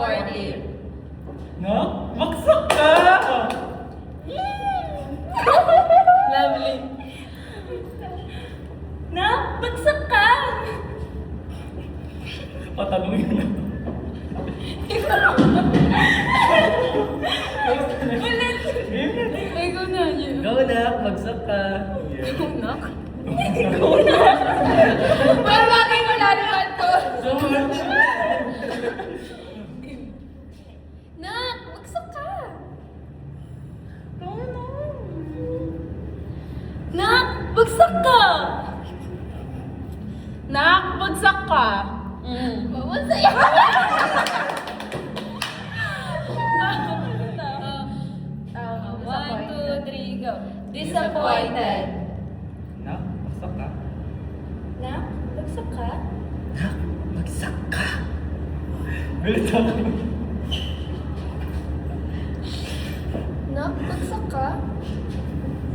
supportive. No? Baksak ka! Lovely. Na, bagsak ka! Patanungin na. Ulit! Ikaw na yun. Go na, bagsak ka. Nak? Ikaw na! Pero bakit wala naman to? Nak, bagsak ka! Nak, bagsak ka! Nak, bagsak ka! Masaya! One, two, three, go. Disappointed. Nak, bagsak ka. Nak, bagsak ka? Nak, bagsak ka. Galit ako. Nak, bagsak ka?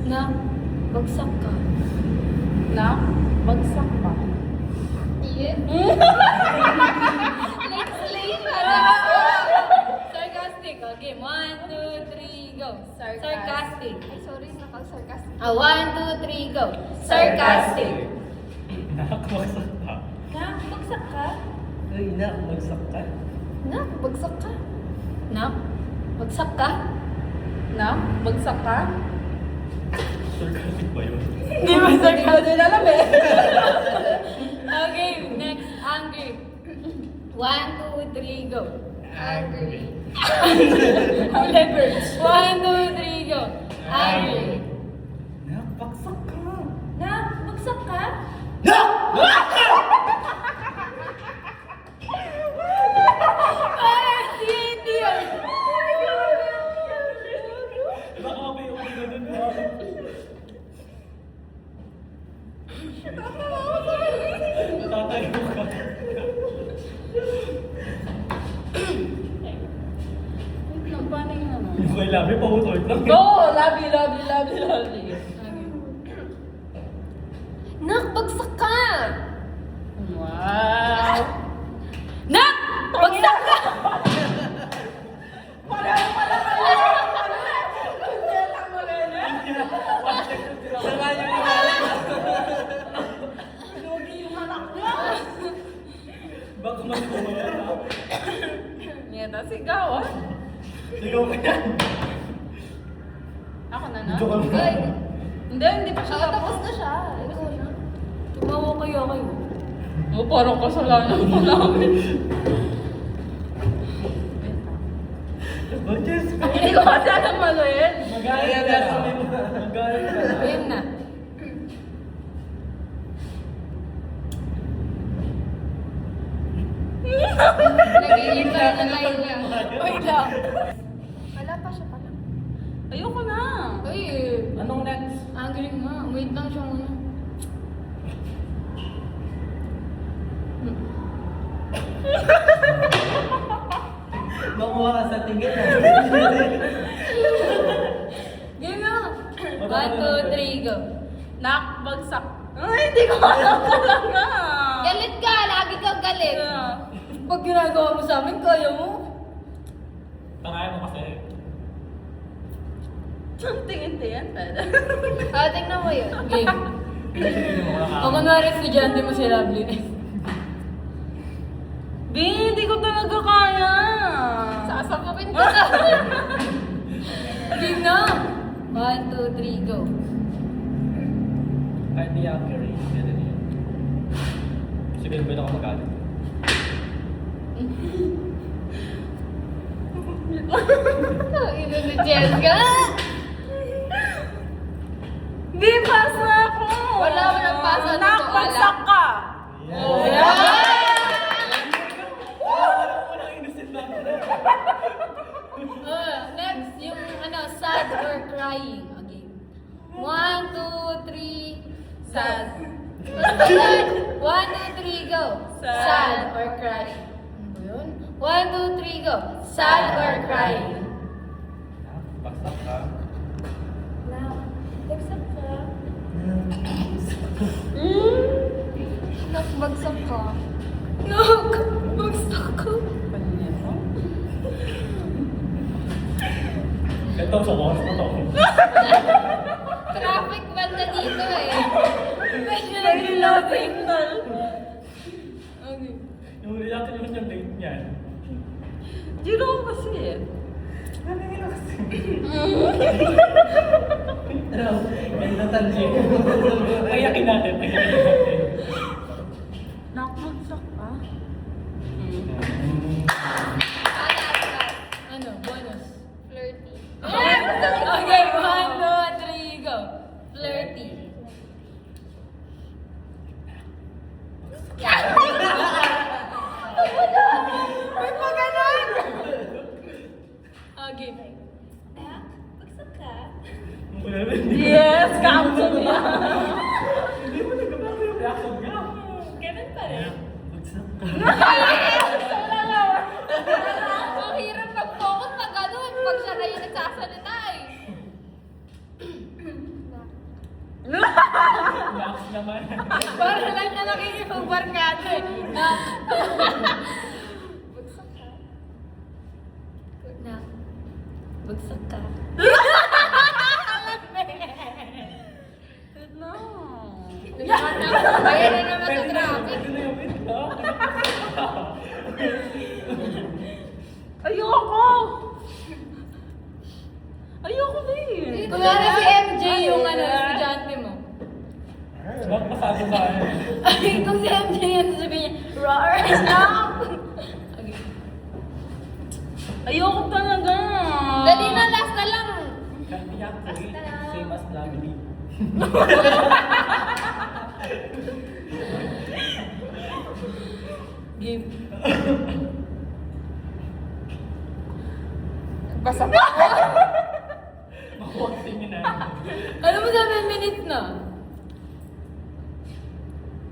Nak, bagsak ka? Nak, bagsak ka? Iyan. Let's play para. Sarcastic. Okay, 1, 2, 3, go. Sarcastic. Ay, sorry, nakal-sarcastic. 1, 2, 3, go. Sarcastic. Nak, bagsak ka. Nak, bagsak ka? Ay, nak, bagsak ka. Nak, bagsak ka. Nak, bagsak ka? Nak, bagsak ka? Sarcastic ba yun? Hindi mo sarcastic alam eh. Okay, next, angry. 1, 2, 3, go. Angry. Ulit, birds. 1, 2, 3, go. Angry. Nak, bagsak ka. Nak, bagsak ka? Nak! Parang hindi yun. Baka may uwi na dun. Tatayo ka. Wait lang, paano yun naman? Yung kay Labi, pautol lang. Go! Labi. Nak, bagsak ka! Wow! Nak! Bagsak ka! Baka mas kumaya na. Yan na, sigaw ah. Sigaw ka yan. Ako na na? Ito ka na. Ay, Hindi pa siya tapos na siya. Ikaw na. Tumawa kayo. Oh, parang kasalanan mo namin. Bunches ka. Hindi ko kasi alam ano yun. Magalit ka na. Magalit ka na. Ayun na. Nag-iinit ka na line niya. Wait lang. Wala pa siya pala. Ayoko na. Uy, Anong next? angry nga. Wait lang siya muna. Makuha ka sa tingin. Game na. 1, 2, 3, go. Nak, bagsak. Ay, hindi ko alam talaga. Galit ka! Lagi kang galit. Pag ginagawa mo sa amin, kaya mo. Tangaya mo kasi. Tingin-tingin, pwede. Tingnan mo yun. Game. Hindi mo O kunwari, estudyante mo si Loveliness. Hindi ko talaga kaya. Sasapapin ko na. Game na. 1, 2, 3, go. Kahit di accurate, ganun yun. Sige, pwede ako magalit. Ino si Jessica. Di, pass na ako. Wala mo ng pass, ano to, Nakapagsak ka. Oh, Next, yung sad or crying. Okay. 1, 2, 3, sad. 1, 2, 3, go. Sad or crying. Ano ba yun? 1, 2, 3, go. Sad or crying. Bagsak ka. Bagsak ka. Nakbagsak ka. Nakabagsak ka. Ito, sa oras na to. Traffic banda dito eh. Pwede na reloading. Okay. Yung reaction yung date niyan. Zero kasi eh. Ano? Ganda tansi. Payakin natin. Payakin natin. Nakakagsak ka. Ano? Bonus. Flirty. Okay, 1, 2, 3, go. Flirty. May pa ganun! Okay. Bagsak ka? Yes, cancel yan. Hindi mo nagkabako yung reaction niya. Ganun pa rin. Bagsak ka. Ang hirap mag-focus pag ganun. Pag siya na yung nagsasalita eh. Relax naman. Para lang na nakikipagbarkada eh. Bagsak ka? Na. Bagsak ka? No. Kaya na naman sa traffic. Ito na yung pinto. Ayoko! Ayoko din. Kung ano si MJ yung ano, estudyante mo. Huwag masabi ba? Ay, kung si MJ yan, sasabihin niya, roar, stop! Okay. Ayoko talaga. Dali na, last na lang. Actually, same as Lamini. Game. Basta pa ako. Makuha tingin na. Ano mo 7 minutes na?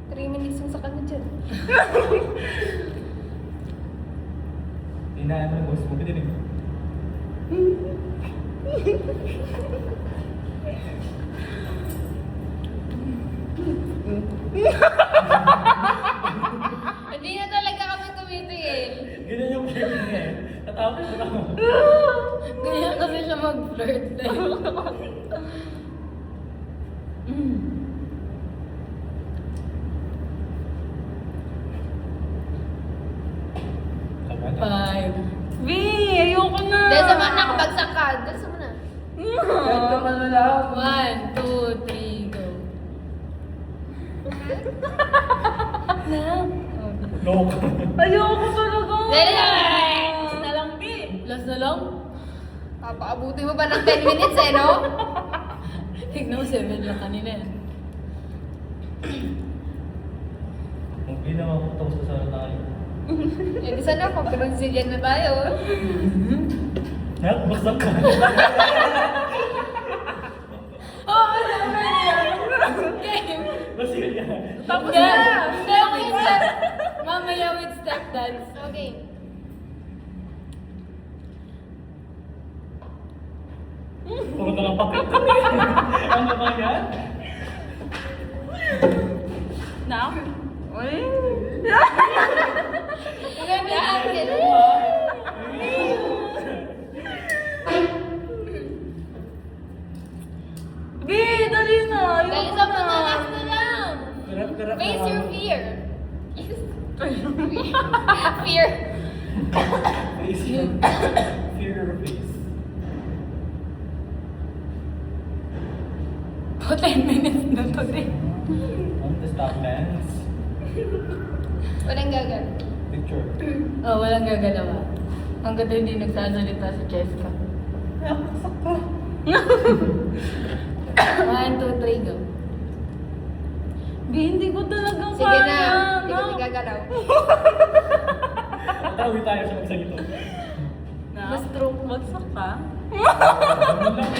3 minutes yung sa kanya dyan. Tinaan mo yung boss mo. Pwede rin. Hindi na talaga kami tumitingin. Ganyan yung flirt niya eh. Tatapos mo lang. Ganyan kasi siya mag-flirt eh. Tama na. 5. V, ayoko na. Dahil sa mga nakabagsak ka. Dahil sa mga. Ito ka na lang. 1, 2, 3, go. Na? Loka. Ayoko talaga. Dali na. Na lang, V. Last na lang? Papaabuti mo ba ng 10 minutes eh, no? Tignan mo 7 lang kanina eh. Kung ginawa ko, tapos na sana tayo. Eh, di sana pag-brazilian na tayo. Baksak ka. Oo, naman yan! Game! Basil yan. Tapos Hindi, na. hindi, with step. Mamaya with step dance. Okay. Puro na lang pakit. Ano ba yan? Na? Uy. Maganda natin. V, dali na. Ayoko Dahil sa mga last na lang. Karap-karap na Face your lang. fear. Fear. Face your fear your face. Po 10 minutes na to din. On the stop dance. Walang gagal. Picture. Oh, walang gagalawa. Hanggang hindi nagsasalita si Jessica. Baksak ka. 1, 2, 3, go. V, hindi ko talaga Sige kaya. na. Hindi ko gagalaw. Tawid tayo sa magsagito. Na? Mas stroke. Bagsak ka? Ano lang?